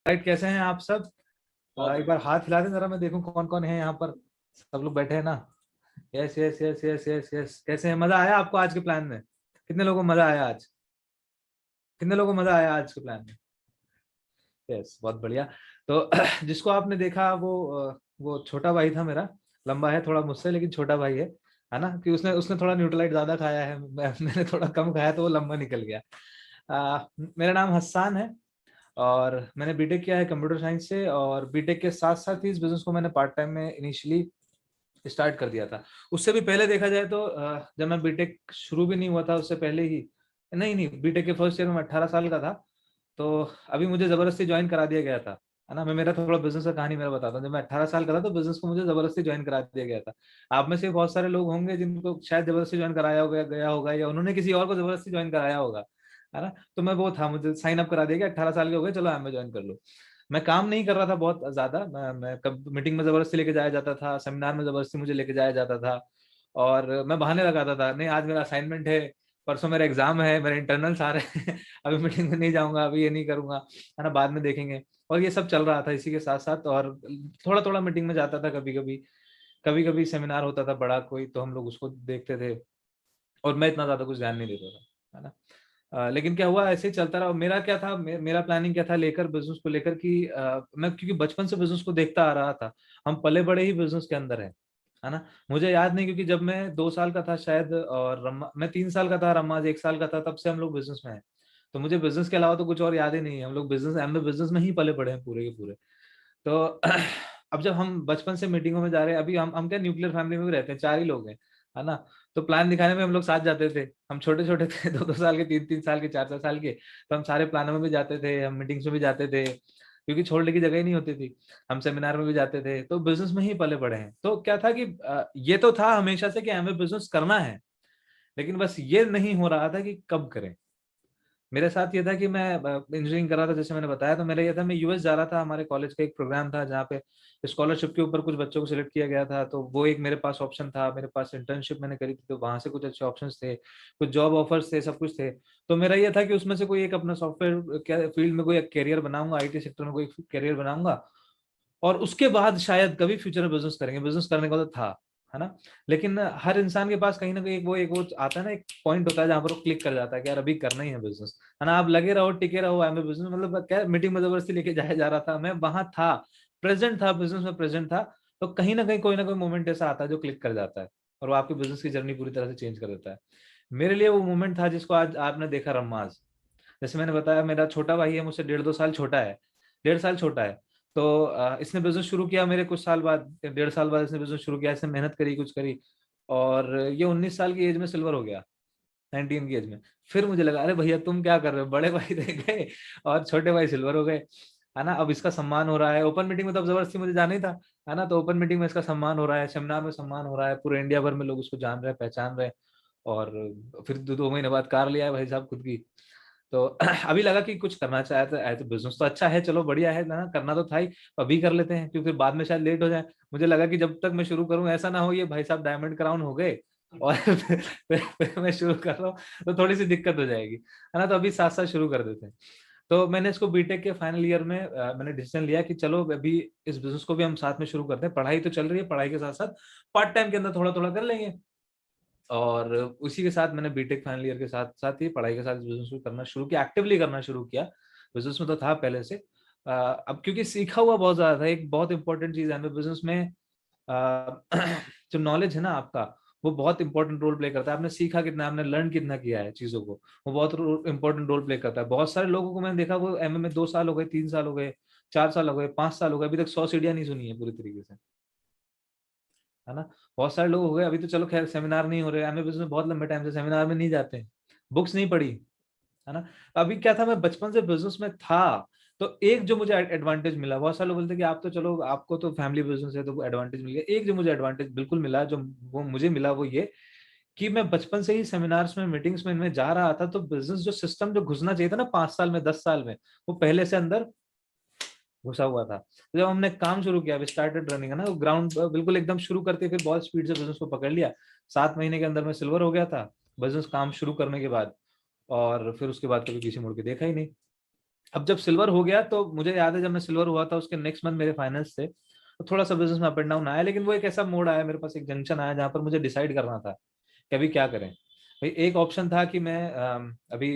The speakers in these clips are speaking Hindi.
राइट, कैसे हैं आप सब? बहुत एक बार हाथ हिला दें जरा, मैं देखूं कौन कौन है यहाँ पर। सब लोग बैठे हैं ना? Yes yes yes yes yes yes. कैसे हैं? मजा आया आपको आज के प्लान में? कितने लोगों को मजा आया आज? कितने लोगों को मजा आया आज के प्लान में? यस, बहुत बढ़िया। तो जिसको आपने देखा वो छोटा भाई था मेरा। लंबा है थोड़ा मुझसे, लेकिन छोटा भाई है ना? कि उसने उसने थोड़ा न्यूट्रलाइट ज्यादा खाया है, मैंने थोड़ा कम खाया, तो वो लंबा निकल गया। मेरा नाम हस्सान है और मैंने बीटेक किया है कंप्यूटर साइंस से, और बीटेक के साथ साथ ही इस बिजनेस को मैंने पार्ट टाइम में इनिशियली स्टार्ट कर दिया था। उससे भी पहले देखा जाए तो जब मैं बीटेक शुरू भी नहीं हुआ था उससे पहले ही, नहीं नहीं, बीटेक के फर्स्ट ईयर में 18 साल का था। तो अभी मुझे जबरदस्ती ज्वाइन करा दिया गया था, है ना? मैं मेरा थोड़ा बिजनेस का कहानी मेरा बताता हूँ। जब मैं 18 साल का था तो बिजनेस को मुझे जबरदस्ती ज्वाइन करा दिया गया था। आप में से बहुत सारे लोग होंगे जिनको शायद जबरदस्ती ज्वाइन कराया होगा, गया होगा, या उन्होंने किसी और को जबरदस्ती ज्वाइन कराया होगा, है ना? तो मैं वो था, मुझे साइन अप करा दिया गया, 18 साल के हो गए, चलो मैं ज्वाइन कर लो। मैं काम नहीं कर रहा था बहुत ज्यादा, मैं कब मीटिंग में जबरदस्ती लेके जाया जाता था, सेमिनार में जबरदस्ती मुझे लेके जाया जाता था, और मैं बहाने लगाता था, नहीं आज मेरा असाइनमेंट है, परसों मेरा एग्जाम है, मेरे इंटरनल्स आ रहे हैं, अभी मीटिंग में नहीं जाऊंगा, अभी ये नहीं करूंगा, है ना, बाद में देखेंगे। और ये सब चल रहा था इसी के साथ साथ, और थोड़ा थोड़ा मीटिंग में जाता था, कभी कभी, कभी कभी सेमिनार होता था बड़ा कोई, तो हम लोग उसको देखते थे, और मैं इतना ज्यादा कुछ ध्यान नहीं देता था, है ना? लेकिन क्या हुआ, ऐसे ही चलता रहा। मेरा क्या था, मेरा प्लानिंग क्या था लेकर बिजनेस को लेकर कि मैं क्योंकि बचपन से बिजनेस को देखता आ रहा था, हम पले बड़े ही बिजनेस के अंदर है ना? मुझे याद नहीं, क्योंकि जब मैं 2 साल का था शायद, और मैं 3 साल का था, रम्माज 1 साल का था, तब से हम लोग बिजनेस में हैं। तो मुझे बिजनेस के अलावा तो कुछ और याद ही नहीं है। हम लोग बिजनेस में ही पले पड़े हैं पूरे के पूरे। तो अब जब हम बचपन से मीटिंगों में जा रहे हैं, अभी हम क्या न्यूक्लियर फैमिली में भी रहते हैं, 4 ही लोग हैं, है ना? तो प्लान दिखाने में हम लोग साथ जाते थे। हम छोटे छोटे थे, 2 2 साल के, 3 3 साल के, 4 4 साल के, तो हम सारे प्लानों में भी जाते थे, हम मीटिंग्स में भी जाते थे, क्योंकि छोड़ने की जगह ही नहीं होती थी। हम सेमिनार में भी जाते थे, तो बिजनेस में ही पले बड़े हैं। तो क्या था कि ये तो था हमेशा से कि हमें बिजनेस करना है, लेकिन बस ये नहीं हो रहा था कि कब करें। मेरे साथ ये था कि मैं इंजीनियरिंग कर रहा था, जैसे मैंने बताया, तो मेरा ये था, मैं यूएस जा रहा था, हमारे कॉलेज का एक प्रोग्राम था जहाँ पे स्कॉलरशिप के ऊपर कुछ बच्चों को सिलेक्ट किया गया था, तो वो एक मेरे पास ऑप्शन था। मेरे पास इंटर्नशिप मैंने करी थी, तो वहां से कुछ अच्छे ऑप्शंस थे, कुछ जॉब ऑफर्स थे, सब कुछ थे। तो मेरा ये था कि उसमें से कोई एक अपना सॉफ्टवेयर फील्ड में कोई करियर बनाऊंगा, आईटी सेक्टर में कोई करियर बनाऊंगा, और उसके बाद शायद कभी फ्यूचर में बिजनेस करेंगे। बिजनेस करने का तो था, है ना? लेकिन हर इंसान के पास कहीं ना कहीं एक वो आता है ना, एक पॉइंट होता है जहां पर वो क्लिक कर जाता है कि यार अभी करना ही है बिजनेस, है ना? आप लगे रहो, टिके रहो, आई एम बिजनेस, मतलब क्या, मीटिंग में जबरदस्ती लेके जाया जा रहा था, मैं वहां था, प्रेजेंट था, बिजनेस में प्रेजेंट था। तो कहीं ना कोई मोमेंट ऐसा आता है जो क्लिक कर जाता है, और वो आपकी बिजनेस की जर्नी पूरी तरह से चेंज कर देता है। मेरे लिए वो मोमेंट था जिसको आज आपने देखा, रम्माज। जैसे मैंने बताया, मेरा छोटा भाई है, मुझसे 1.5 2 साल छोटा है, 1.5 साल छोटा है। तो इसने बिजनेस शुरू किया मेरे कुछ साल बाद, 1.5 साल बाद इसने बिजनेस शुरू किया, इसने मेहनत करी, कुछ करी, और ये 19 साल की एज में सिल्वर हो गया, 19 की एज में। फिर मुझे लगा, अरे भैया तुम क्या कर रहे हो, बड़े भाई रह गए और छोटे भाई सिल्वर हो गए, है ना? अब इसका सम्मान हो रहा है ओपन मीटिंग में, तो अब जबरदस्ती मुझे जाना ही था, है ना? तो ओपन मीटिंग में इसका सम्मान हो रहा है, सेमिनार में सम्मान हो रहा है, पूरे इंडिया भर में लोग उसको जान रहे हैं, पहचान रहे हैं। और फिर 2 2 महीने बाद कार लिया है भाई साहब खुद की। तो अभी लगा कि कुछ करना चाहता है तो बिजनेस तो अच्छा है, चलो बढ़िया है ना, करना तो था ही, तो अभी कर लेते हैं, क्योंकि फिर बाद में शायद लेट हो जाए। मुझे लगा कि जब तक मैं शुरू करूं, ऐसा ना हो ये भाई साहब डायमंड क्राउन हो गए और फिर मैं शुरू कर रहा हूँ, तो थोड़ी सी दिक्कत हो जाएगी, है ना? तो अभी साथ साथ शुरू कर देते हैं। तो मैंने इसको बीटेक के फाइनल ईयर में मैंने डिसीजन लिया कि चलो अभी इस बिजनेस को भी हम साथ में शुरू करते हैं। पढ़ाई तो चल रही है, पढ़ाई के साथ साथ पार्ट टाइम के अंदर थोड़ा थोड़ा कर लेंगे। और उसी के साथ मैंने बीटेक फाइनल ईयर के साथ साथ ही पढ़ाई के साथ बिजनेस को करना शुरू किया, एक्टिवली करना शुरू किया। बिजनेस में तो था पहले से, अब क्योंकि सीखा हुआ बहुत ज्यादा था। एक बहुत इंपॉर्टेंट चीज है बिजनेस में, जो नॉलेज है ना आपका, वो बहुत इंपॉर्टेंट रोल प्ले करता है। आपने सीखा कितना, आपने लर्न कितना किया है चीजों को, वो बहुत इंपॉर्टेंट रोल प्ले करता है। बहुत सारे लोगों को मैंने देखा, वो एमए में 2 साल हो गए, 3 साल हो गए, 4 साल हो गए, 5 साल हो गए, अभी तक 100 सीढ़ियां नहीं सुनी है पूरी तरीके से, है ना? बहुत सारे लोग हो गए, अभी तो चलो खैर सेमिनार नहीं हो रहे, एमए बिजनेस में बहुत लंबे टाइम से सेमिनार में नहीं जाते हैं, बुक्स नहीं पढ़ी, है ना? अभी क्या था, मैं बचपन से बिजनेस में था, तो एक जो मुझे एडवांटेज मिला, बहुत सारे लोग बोलते हैं कि आप तो चलो आपको तो फैमिली बिजनेस है तो एडवांटेज मिल गया। एक जो मुझे एडवांटेज बिल्कुल मिला, जो वो मुझे मिला, वो ये कि मैं बचपन से ही सेमिनार्स में, मीटिंग्स में इनमें जा रहा था, तो बिजनेस जो सिस्टम जो घुसना चाहिए था ना 5 साल में, 10 साल में, वो पहले से अंदर घुसा हुआ था। तो जब हमने काम शुरू किया, स्टार्टेड रनिंग, है ना, ग्राउंड बिल्कुल एकदम शुरू करते, फिर बहुत स्पीड से बिजनेस को पकड़ लिया। 7 महीने के अंदर में सिल्वर हो गया था बिजनेस काम शुरू करने के बाद, और फिर उसके बाद कभी पीछे मुड़ के देखा ही नहीं। अब जब सिल्वर हो गया तो मुझे याद है जब मैं सिल्वर हुआ था उसके नेक्स्ट मंथ मेरे फाइनल्स थे, तो थोड़ा सा बिजनेस में अप एंड डाउन आया, लेकिन वो एक ऐसा मोड आया मेरे पास, एक जंक्शन आया जहां पर मुझे डिसाइड करना था कि अभी क्या करें। भाई एक ऑप्शन था कि मैं अभी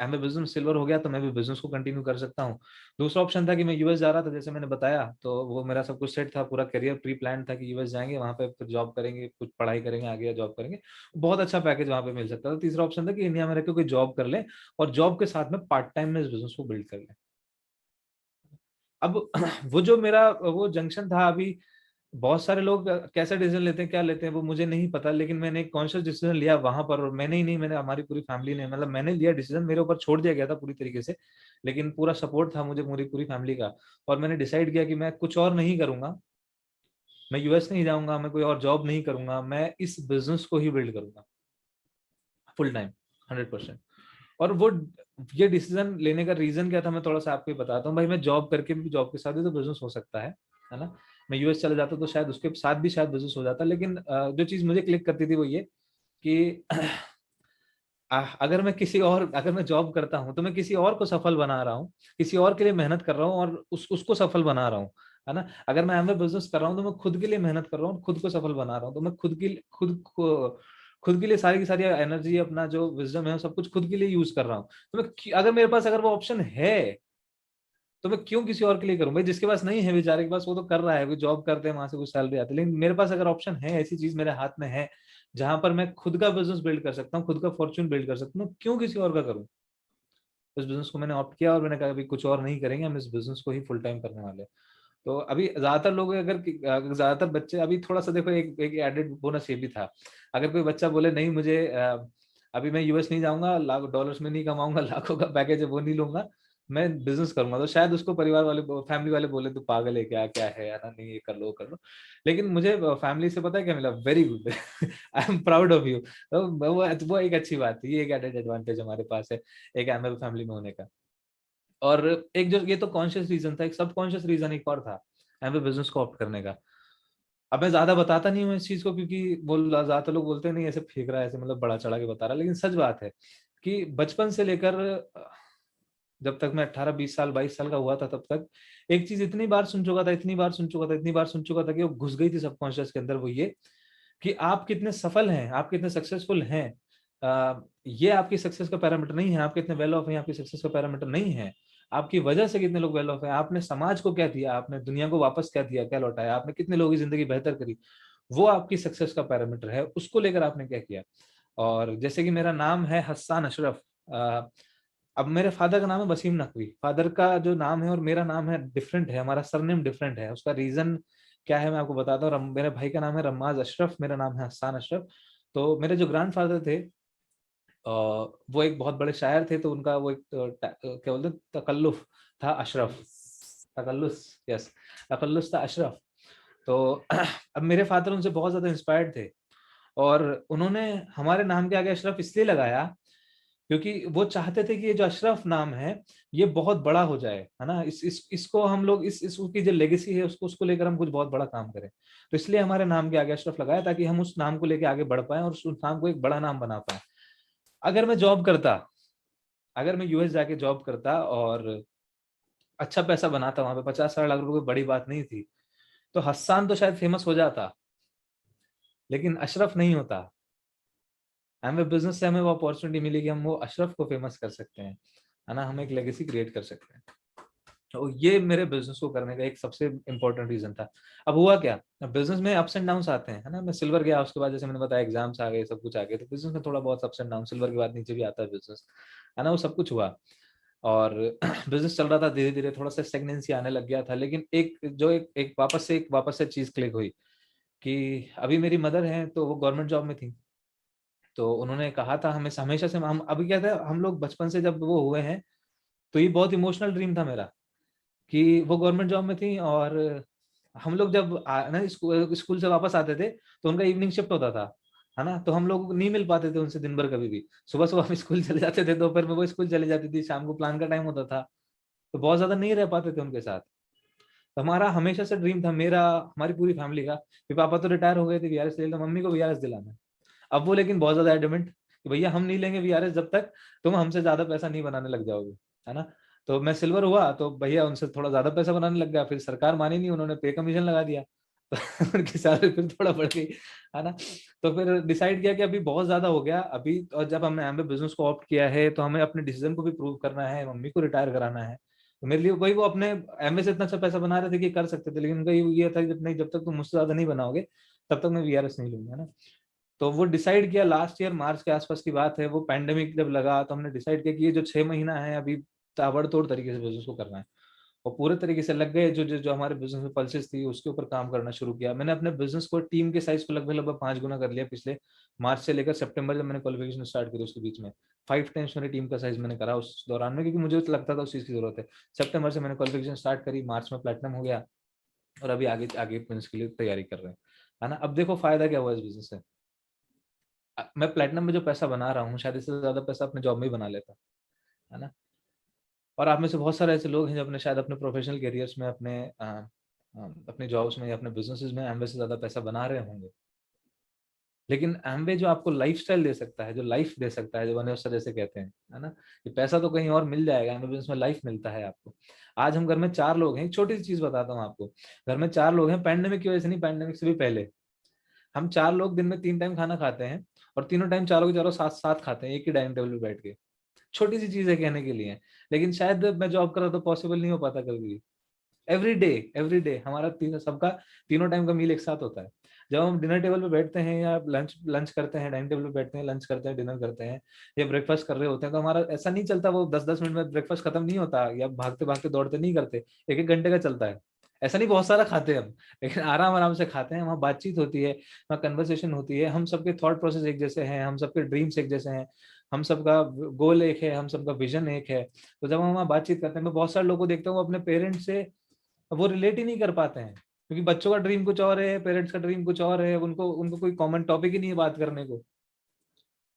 एमए बिजनेस सिल्वर हो गया तो मैं भी बिजनेस को कंटिन्यू कर सकता हूँ। दूसरा ऑप्शन था कि मैं यूएस जा रहा था, जैसे मैंने बताया, तो वो मेरा सब कुछ सेट था, पूरा करियर प्री प्लान था कि यूएस जाएंगे, वहां पे फिर जॉब करेंगे, कुछ पढ़ाई करेंगे, आगे जॉब करेंगे, बहुत अच्छा पैकेज वहां पे मिल सकता था। तीसरा ऑप्शन था कि इंडिया में रह के कोई जॉब कर ले और जॉब के साथ में पार्ट टाइम में इस बिजनेस को बिल्ड कर ले। अब वो जो मेरा वो जंक्शन था, अभी बहुत सारे लोग कैसा डिसीजन लेते हैं, क्या लेते हैं, वो मुझे नहीं पता, लेकिन मैंने एक कॉन्शियस डिसीजन लिया वहां पर, और मैंने ही नहीं, मैंने हमारी पूरी फैमिली ने, मतलब मैंने लिया डिसीजन, मेरे ऊपर छोड़ दिया गया था पूरी तरीके से, लेकिन पूरा सपोर्ट था मुझे पूरी पूरी फैमिली का। और मैंने डिसाइड किया कि मैं कुछ और नहीं करूंगा, मैं यूएस नहीं जाऊंगा, मैं कोई और जॉब नहीं करूंगा, मैं इस बिजनेस को ही बिल्ड करूंगा फुल टाइम, 100%। और वो ये डिसीजन लेने का रीजन क्या था, मैं थोड़ा सा आपको ही बताता हूँ। भाई मैं जॉब करके भी, जॉब के साथ भी तो बिजनेस हो सकता है ना। मैं यूएस चला जाता तो शायद उसके साथ भी शायद बिजनेस हो जाता, लेकिन जो चीज मुझे क्लिक करती थी वो ये कि अगर मैं किसी और, अगर मैं जॉब करता हूँ तो मैं किसी और को सफल बना रहा हूँ, किसी और के लिए मेहनत कर रहा हूँ और उसको सफल बना रहा हूँ, है ना। अगर मैं एमवे बिजनेस कर रहा हूँ तो मैं खुद के लिए मेहनत कर रहा हूँ, खुद को सफल बना रहा हूँ, तो मैं खुद के लिए सारी की सारी एनर्जी, अपना जो विजडम है, सब कुछ खुद के लिए यूज कर रहा हूँ। तो मैं, अगर मेरे पास अगर वो ऑप्शन है तो मैं क्यों किसी और के लिए करूं। भाई जिसके पास नहीं है, बेचारे के पास, वो तो कर रहा है, वो जॉब करते हैं, वहां से कुछ सैलरी आती है, लेकिन मेरे पास अगर ऑप्शन है, ऐसी चीज मेरे हाथ में है जहां पर मैं खुद का बिजनेस बिल्ड कर सकता हूँ, खुद का फॉर्च्यून बिल्ड कर सकता हूँ, क्यों किसी और का करूँ। इस बिजनेस को मैंने ऑप्ट किया और मैंने कहा अभी कुछ और नहीं करेंगे, हम इस बिजनेस को ही फुल टाइम करने वाले हैं। तो अभी ज्यादातर लोग, अगर ज्यादातर बच्चे, अभी थोड़ा सा देखो, एक एडेड बोनस ये भी था, अगर कोई बच्चा बोले नहीं मुझे अभी मैं यूएस नहीं जाऊंगा, लाख डॉलर्स में नहीं कमाऊंगा, लाखों का पैकेज है वो नहीं लूंगा, मैं बिजनेस करूंगा, तो शायद उसको परिवार वाले, फैमिली वाले बोले तू पागल है क्या, क्या है यार, नहीं ये कर लो कर लो। लेकिन मुझे फैमिली से पता है क्या मिला, very good, I am proud of you. तो वो एक अच्छी बात है, ये एक एडेड एडवांटेज हमारे पास है एक एमएल फैमिली में होने का। और एक जो, ये तो कॉन्शियस रीजन था, एक सब कॉन्शियस रीजन एक और था एमवे बिजनेस को ऑप्ट करने का। अब मैं ज्यादा बताता नहीं हूँ इस चीज को, क्योंकि बोल ज्यादातर लोग बोलते हैं नहीं ऐसे फेंक रहा है, ऐसे मतलब बड़ा चढ़ा के बता रहा है, लेकिन सच बात है कि बचपन से लेकर जब तक मैं 18 20 साल 22 साल का हुआ था, तब तक एक चीज इतनी बार सुन चुका था, इतनी बार सुन चुका था, इतनी बार सुन चुका था कि वो घुस गई थी सबकॉन्शियस के अंदर, वो ये कि आप कितने सफल हैं, आप कितने सक्सेसफुल हैं, ये आपकी सक्सेस का पैरामीटर नहीं है, आप कितने वेल ऑफ हैं आपकी सक्सेस का पैरामीटर नहीं है, आपकी वजह से कितने लोग वेल ऑफ हैं, आपने समाज को क्या दिया, आपने दुनिया को वापस क्या दिया, क्या लौटाया, आपने कितने लोगों की जिंदगी बेहतर करी, वो आपकी सक्सेस का पैरामीटर है, उसको लेकर आपने क्या किया। और जैसे कि मेरा नाम है हस्सान अशरफ, अब मेरे फादर का नाम है वसीम नकवी, फादर का जो नाम है और मेरा नाम है डिफरेंट है, हमारा सरनेम डिफरेंट है, उसका रीजन क्या है मैं आपको बताता हूँ। मेरे भाई का नाम है रमाज अशरफ, मेरा नाम है हस्सान अशरफ। तो मेरे जो ग्रैंडफादर थे, वो एक बहुत बड़े शायर थे, तो उनका वो एक क्या बोलते हैं, तकल्लुफ था अशरफ, तकल्लुस, यस, तकल्लुस था अशरफ। तो अब मेरे फादर उनसे बहुत ज्यादा इंस्पायर्ड थे, और उन्होंने हमारे नाम के आगे अशरफ इसलिए लगाया क्योंकि वो चाहते थे कि ये जो अशरफ नाम है ये बहुत बड़ा हो जाए, है ना, इसको हम लोग इस उसकी जो लेगेसी है उसको उसको लेकर हम कुछ बहुत बड़ा काम करें। तो इसलिए हमारे नाम के आगे अशरफ लगाया, ताकि हम उस नाम को लेकर आगे बढ़ पाए और उस नाम को एक बड़ा नाम बना पाए। अगर मैं जॉब करता, अगर मैं यूएस जाके जॉब करता और अच्छा पैसा बनाता, वहां पे 50 60 लाख रुपए कोई बड़ी बात नहीं थी, तो हस्सान तो शायद फेमस हो जाता, लेकिन अशरफ नहीं होता। हमें बिजनेस से हमें वो अपॉर्चुनिटी मिली कि हम वो अशरफ को फेमस कर सकते हैं, है ना, हम एक लेगेसी क्रिएट कर सकते हैं। तो ये मेरे बिजनेस को करने का एक सबसे इंपॉर्टेंट रीजन था। अब हुआ क्या, बिजनेस में अप्स एंड डाउन्स आते हैं, है ना। मैं सिल्वर गया, उसके बाद जैसे मैंने बताया एग्जाम्स आ गए, सब कुछ आ गए, तो बिजनेस में थोड़ा बहुत अप्स एंड डाउन, सिल्वर के बाद नीचे भी आता है बिजनेस, है ना, वो सब कुछ हुआ। और बिजनेस चल रहा था, धीरे धीरे थोड़ा सा स्टेगनेंसी आने लग गया था, लेकिन एक वापस से चीज क्लिक हुई कि अभी मेरी मदर है तो वो गवर्नमेंट जॉब में थी। तो उन्होंने कहा था हमें हमेशा से, हम अभी क्या था, हम लोग बचपन से जब वो हुए हैं, तो ये बहुत इमोशनल ड्रीम था मेरा कि वो गवर्नमेंट जॉब में थी, और हम लोग जब ना स्कूल से वापस आते थे तो उनका इवनिंग शिफ्ट होता था, है ना, तो हम लोग नहीं मिल पाते थे उनसे दिन भर कभी भी। सुबह सुबह हम स्कूल चले जाते थे, दोपहर में वो स्कूल चले जाती थी, शाम को प्लान का टाइम होता था, तो बहुत ज्यादा नहीं रह पाते थे उनके साथ। तो हमारा हमेशा से ड्रीम था, मेरा, हमारी पूरी फैमिली का, कि पापा तो रिटायर हो गए थे, वीआरएस ले लो, मम्मी को वीआरएस दिलाना है। अब वो लेकिन बहुत ज्यादा एडमेंट कि भैया हम नहीं लेंगे वीआरएस जब तक तुम हमसे ज्यादा पैसा नहीं बनाने लग जाओगे, है ना। तो मैं सिल्वर हुआ तो भैया उनसे थोड़ा ज्यादा पैसा बनाने लग गया, फिर सरकार मानी नहीं, उन्होंने पे कमीशन लगा दिया तो उनकी सैलरी फिर थोड़ा बढ़ गई, है ना। तो फिर डिसाइड किया कि अभी बहुत ज्यादा हो गया अभी, और जब हमने एमबीए बिजनेस को ऑप्ट किया है तो हमें अपने डिसीजन को भी प्रूव करना है, मम्मी को रिटायर कराना है। तो मेरे लिए वही, वो अपने एमबीए से इतना अच्छा पैसा बना रहे थे कि कर सकते थे, लेकिन उनका ये था कि जब नहीं, जब तक तुम मुझसे ज्यादा नहीं बनाओगे तब तक मैं वीआरएस नहीं लूंगा ना। तो वो डिसाइड किया लास्ट ईयर मार्च के आसपास की बात है, वो पैंडेमिक जब लगा तो हमने डिसाइड किया कि ये जो 6 महीना है अभी ताबड़तोड़ तरीके से बिजनेस को करना है, और पूरे तरीके से लग गए। जो हमारे बिजनेस में पल्सेस थी उसके ऊपर काम करना शुरू किया। मैंने अपने बिजनेस को, टीम के साइज को लगभग लगभग 5 गुना कर लिया पिछले मार्च से लेकर सितंबर, जब मैंने क्वालिफिकेशन स्टार्ट करी उसके बीच में 5 टाइम्स मेरी टीम का साइज मैंने करा उस दौरान में, क्योंकि मुझे लगता था उस चीज की जरूरत है। सितंबर से मैंने क्वालिफिकेशन स्टार्ट करी, मार्च में प्लेटिनम हो गया, और अभी आगे आगे बिजनेस के लिए तैयारी कर रहे हैं, है ना। अब देखो फायदा क्या हुआ इस बिजनेस से, मैं प्लेटिनम में जो पैसा बना रहा हूँ शायद इससे ज्यादा पैसा अपने जॉब में ही बना लेता, है ना। और आप में से बहुत सारे ऐसे लोग हैं जो अपने शायद अपने प्रोफेशनल करियर्स में, अपने जॉब्स में या अपने बिजनेसेस में एमवे से ज्यादा पैसा बना रहे होंगे। लेकिन एमवे जो आपको लाइफस्टाइल दे सकता है, जो लाइफ दे सकता है, जो बने उस तरह से कहते हैं, है ना। ये पैसा तो कहीं और मिल जाएगा, एमवे बिजनेस में लाइफ मिलता है आपको। आज हम घर में 4 लोग हैं, एक छोटी सी चीज बताता हूँ आपको। घर में 4 लोग हैं, पैंडेमिक की वजह से नहीं, पैंडेमिक से भी पहले हम 4 लोग दिन में 3 टाइम खाना खाते हैं, और तीनों टाइम चारों के चारों साथ साथ खाते हैं एक ही डाइनिंग टेबल पर बैठ के। छोटी सी चीज है कहने के लिए, लेकिन शायद मैं जॉब कर रहा तो पॉसिबल नहीं हो पाता कभी भी। एवरी डे हमारा सबका तीनों टाइम का मील एक साथ होता है। जब हम डिनर टेबल पे बैठते हैं या लंच लंच करते हैं, डाइनिंग टेबल पे बैठते हैं, लंच करते हैं, डिनर करते हैं, या ब्रेकफास्ट कर रहे होते हैं, तो हमारा ऐसा नहीं चलता, वो 10-10 मिनट में ब्रेकफास्ट खत्म नहीं होता, या भागते भागते दौड़ते नहीं करते, 1-1 घंटे का चलता है। ऐसा नहीं बहुत सारा खाते हैं हम, लेकिन आराम आराम से खाते हैं। वहाँ बातचीत होती है, वहाँ कन्वर्सेशन होती है, हम सबके थॉट प्रोसेस एक जैसे हैं, हम सबके ड्रीम्स एक जैसे हैं, हम सबका गोल एक है, हम सबका विजन एक है। तो जब हम वहाँ बातचीत करते हैं, मैं बहुत सारे लोगों को देखता हूँ अपने पेरेंट्स से वो रिलेट ही नहीं कर पाते हैं, क्योंकि बच्चों का ड्रीम कुछ और है, पेरेंट्स का ड्रीम कुछ और है, उनको उनको कोई कॉमन टॉपिक ही नहीं है बात करने को।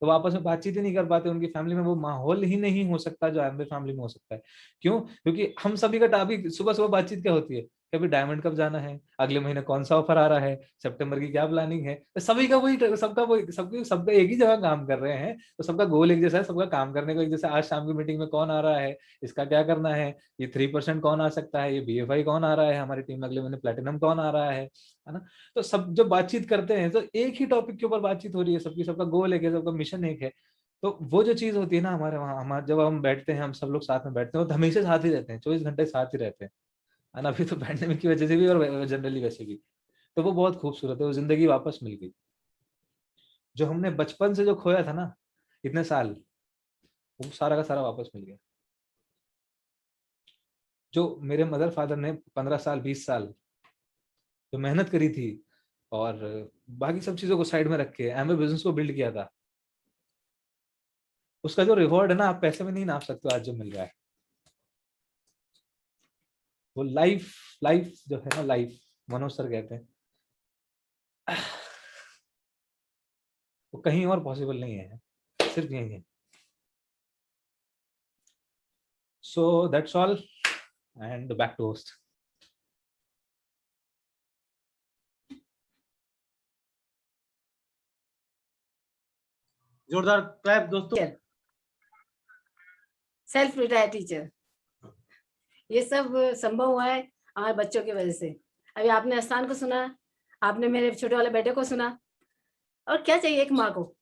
तो वो आपस में बातचीत ही नहीं कर पाते, उनकी फैमिली में वो माहौल ही नहीं हो सकता जो एमबी फैमिली में हो सकता है। क्यों? क्योंकि हम सभी का टॉपिक सुबह सुबह बातचीत क्या होती है, कि अभी डायमंड कब जाना है, अगले महीने कौन सा ऑफर आ रहा है, सितंबर की क्या प्लानिंग है। तो सभी का वही, सबका वही, सबका एक ही जगह काम कर रहे हैं, तो सबका गोल एक जैसा है, सबका काम करने को एक जैसा। आज शाम की मीटिंग में कौन आ रहा है, इसका क्या करना है, ये 3% कौन आ सकता है, ये बीएफआई कौन आ रहा है, हमारी टीम अगले महीने प्लेटिनम कौन आ रहा है ना। तो सब जब बातचीत करते हैं तो एक ही टॉपिक के ऊपर बातचीत हो रही है, सबकी सबका गोल एक है, सबका मिशन एक है। तो वो जो चीज होती है ना हमारे वहाँ, हमारे जब हम बैठते हैं, हम सब लोग साथ में बैठते हैं, तो हमेशा साथ ही रहते हैं, 24 घंटे साथ ही रहते हैं, है ना। अभी तो पैंडेमिक की वजह से भी और जनरली वैसे भी। तो वो बहुत खूबसूरत है, वो जिंदगी वापस मिल गई, जो हमने बचपन से जो खोया था ना इतने साल, वो सारा का सारा वापस मिल गया। जो मेरे मदर फादर ने 15 साल 20 साल जो मेहनत करी थी, और बाकी सब चीजों को साइड में रख के एमए बिजनेस को बिल्ड किया था, उसका जो रिवॉर्ड है ना, आप पैसे में नहीं नाप सकते आज जो मिल रहा है। वो लाइफ, लाइफ जो है ना, लाइफ, मनोज सर कहते हैं, वो कहीं और पॉसिबल नहीं है, सिर्फ यही है। So that's all, and back to host. जोरदार क्लैप दोस्तों। सेल्फ रिटायर टीचर, ये सब संभव हुआ है हमारे बच्चों की वजह से। अभी आपने आस्थान को सुना, आपने मेरे छोटे वाले बेटे को सुना, और क्या चाहिए एक माँ को।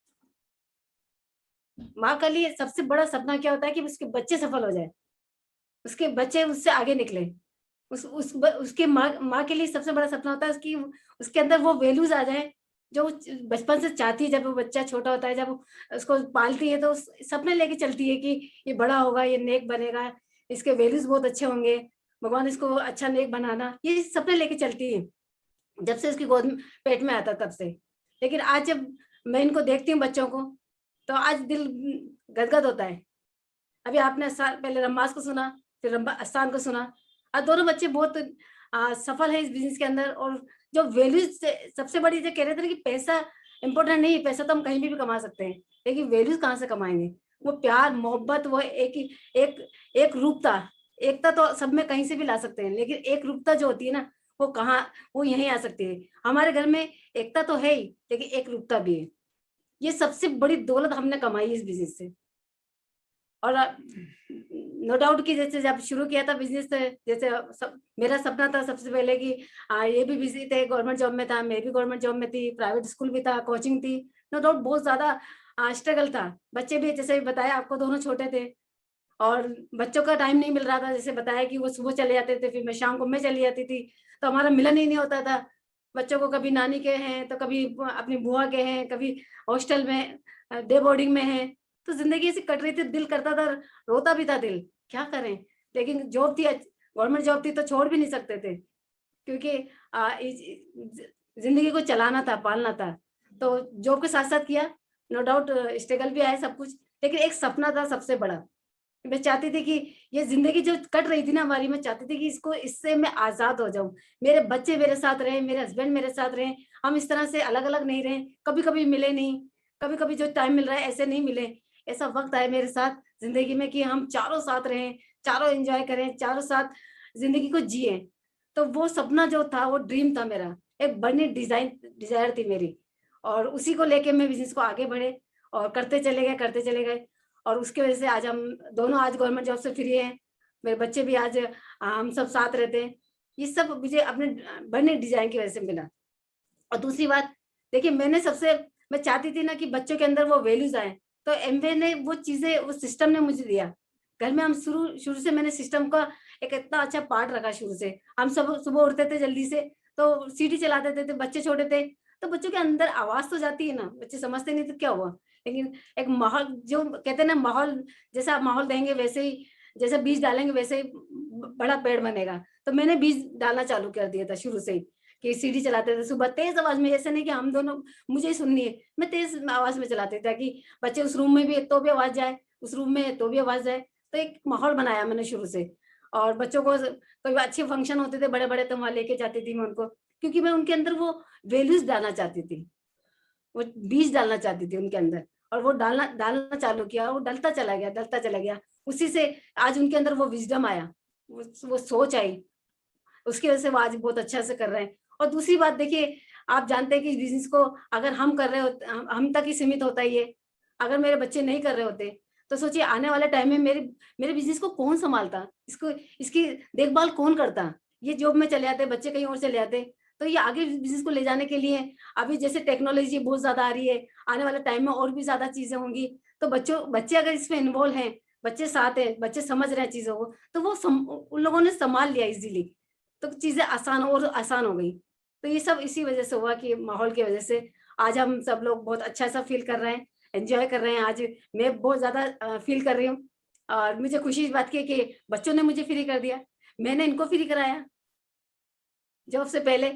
माँ का लिए सबसे बड़ा सपना क्या होता है कि उसके बच्चे सफल हो जाए, उसके बच्चे उससे आगे निकले। उसके माँ के लिए सबसे बड़ा सपना होता है उसकी, उसके अंदर वो वैल्यूज आ जाए जो बचपन से चाहती है। जब वो बच्चा छोटा होता है, जब उसको पालती है तो सपने लेके चलती है कि ये बड़ा होगा, ये नेक बनेगा, इसके वैल्यूज बहुत अच्छे होंगे, भगवान इसको अच्छा नेक बनाना, ये सपने लेके चलती है जब से उसकी गोद में पेट में आता तब से। लेकिन आज जब मैं इनको देखती हूँ बच्चों को, तो आज दिल गदगद होता है। अभी आपने पहले रम्मास को सुना, फिर आस्थान को सुना, और दोनों बच्चे बहुत सफल है इस बिजनेस के अंदर। और जो वैल्यूज सबसे बड़ी जो कह रहे थे ना कि पैसा इंपॉर्टेंट नहीं, पैसा तो हम कहीं भी कमा सकते हैं, लेकिन वैल्यूज कहाँ से कमाएंगे। वो प्यार मोहब्बत, वो एक रूपता, एकता तो सब में कहीं से भी ला सकते हैं, लेकिन एक रूपता जो होती है ना, वो कहाँ, वो यहीं आ सकती है। हमारे घर में एकता तो है ही, लेकिन एक रूपता भी है। ये सबसे बड़ी दौलत हमने कमाई इस बिजनेस से। और नो डाउट कि जैसे जब शुरू किया था बिजनेस, जैसे मेरा सपना था सबसे पहले कि ये भी बिजी थे, गवर्नमेंट जॉब में था, मैं भी गवर्नमेंट जॉब में थी, प्राइवेट स्कूल भी था, कोचिंग थी। नो डाउट बहुत ज्यादा स्ट्रगल था। बच्चे भी जैसे बताया आपको, दोनों छोटे थे और बच्चों का टाइम नहीं मिल रहा था। जैसे बताया कि वो सुबह चले जाते थे, फिर मैं शाम को मैं चली जाती थी, तो हमारा मिलन ही नहीं होता था। बच्चों को कभी नानी के हैं तो कभी अपनी बुआ के हैं, कभी हॉस्टल में डे बोर्डिंग में है, तो जिंदगी ऐसी कट रही थी, दिल करता था, रोता भी था दिल, क्या करें। लेकिन जॉब थी, गवर्नमेंट जॉब थी, तो छोड़ भी नहीं सकते थे, क्योंकि जिंदगी को चलाना था, पालना था। तो जॉब के साथ साथ किया, नो डाउट स्ट्रगल भी आया सब कुछ, लेकिन एक सपना था सबसे बड़ा। मैं चाहती थी कि ये जिंदगी जो कट रही थी ना हमारी, मैं चाहती थी कि इससे मैं आजाद हो जाऊं, मेरे बच्चे मेरे साथ रहे, मेरे हस्बैंड मेरे साथ रहे, हम इस तरह से अलग अलग नहीं रहे, कभी कभी मिले नहीं, कभी कभी जो टाइम मिल रहा है ऐसे नहीं मिले। ऐसा वक्त आए मेरे साथ जिंदगी में कि हम चारों साथ रहें, चारों एंजॉय करें, चारों साथ जिंदगी को जिए। तो वो सपना जो था, वो ड्रीम था मेरा, एक बड़ी डिजायर थी मेरी, और उसी को लेके मैं बिजनेस को आगे बढ़े और करते चले गए। और उसके वजह से आज हम दोनों आज गवर्नमेंट जॉब से फ्री हैं, मेरे बच्चे भी आज हम सब साथ रहते हैं। ये सब मुझे अपने बढ़ने डिजाइन की वजह से मिला। और दूसरी बात देखिए, मैं चाहती थी ना कि बच्चों के अंदर वो वैल्यूज आए, तो एमवे ने वो चीजें, वो सिस्टम ने मुझे दिया। घर में हम शुरू से मैंने सिस्टम का एक इतना अच्छा पार्ट रखा शुरू से। हम सब सुबह उठते थे जल्दी से, तो सीटी चलाते थे, बच्चे छोटे थे, तो बच्चों के अंदर आवाज तो जाती है ना, बच्चे समझते नहीं तो क्या हुआ, लेकिन एक माहौल, जो कहते हैं ना, माहौल जैसा माहौल देंगे वैसे ही, जैसे बीज डालेंगे वैसे ही बड़ा पेड़ बनेगा। तो मैंने बीज डालना चालू कर दिया था शुरू से ही, कि सीढ़ी चलाते थे सुबह तेज आवाज में, ऐसे नहीं कि हम दोनों मुझे ही सुननी है, मैं तेज आवाज में चलाते थे कि बच्चे उस रूम में भी तो भी आवाज जाए, उस रूम में तो भी आवाज जाए। तो एक माहौल बनाया मैंने शुरू से। और बच्चों को कोई अच्छे फंक्शन होते थे बड़े बड़े, तो वहां लेके जाती थी मैं उनको, क्योंकि मैं उनके अंदर वो वैल्यूज डालना चाहती थी, वो बीज डालना चाहती थी उनके अंदर। और वो डालना चालू किया, वो डलता चला गया। उसी से आज उनके अंदर वो विजडम आया, वो सोच आई, उसकी वजह से वो आज बहुत अच्छा से कर रहे हैं। और दूसरी बात देखिए, आप जानते हैं कि बिजनेस को अगर हम कर रहे होते, हम तक ही सीमित होता है ये, अगर मेरे बच्चे नहीं कर रहे होते, तो सोचिए आने वाले टाइम में मेरे बिजनेस को कौन संभालता, इसकी देखभाल कौन करता। ये जॉब में चले जाते, बच्चे कहीं और चले जाते, तो ये आगे बिजनेस को ले जाने के लिए अभी जैसे टेक्नोलॉजी बहुत ज्यादा आ रही है, आने वाले टाइम में और भी ज्यादा चीजें होंगी। तो बच्चे अगर इसमें इन्वॉल्व हैं, बच्चे साथ हैं, बच्चे समझ रहे हैं चीजों को, तो वो उन लोगों ने संभाल लिया इजीली, तो चीजें आसान हो गई। तो ये सब इसी वजह से हुआ कि माहौल की वजह से आज हम सब लोग बहुत अच्छा सा फील कर रहे हैं, एंजॉय कर रहे हैं। आज मैं बहुत ज्यादा फील कर रही हूँ, और मुझे खुशी इस बात की है कि बच्चों ने मुझे फ्री कर दिया, मैंने इनको फ्री कराया जॉब से पहले,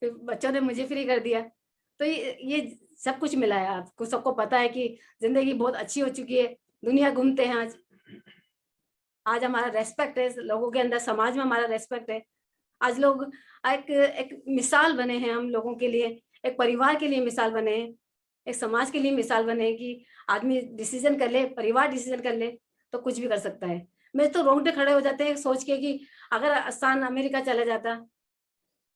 फिर बच्चों ने मुझे फ्री कर दिया। तो ये सब कुछ मिला है। आपको सबको पता है कि जिंदगी बहुत अच्छी हो चुकी है, दुनिया घूमते हैं आज हमारा रेस्पेक्ट है लोगों के अंदर, समाज में हमारा रेस्पेक्ट है। आज लोग एक मिसाल बने हैं हम लोगों के लिए, एक परिवार के लिए मिसाल बने हैं, एक समाज के लिए मिसाल बने हैं कि आदमी डिसीजन कर ले, परिवार डिसीजन कर ले तो कुछ भी कर सकता है। मैं तो रोंगटे खड़े हो जाते हैं सोच के कि अगर आसान अमेरिका चला जाता।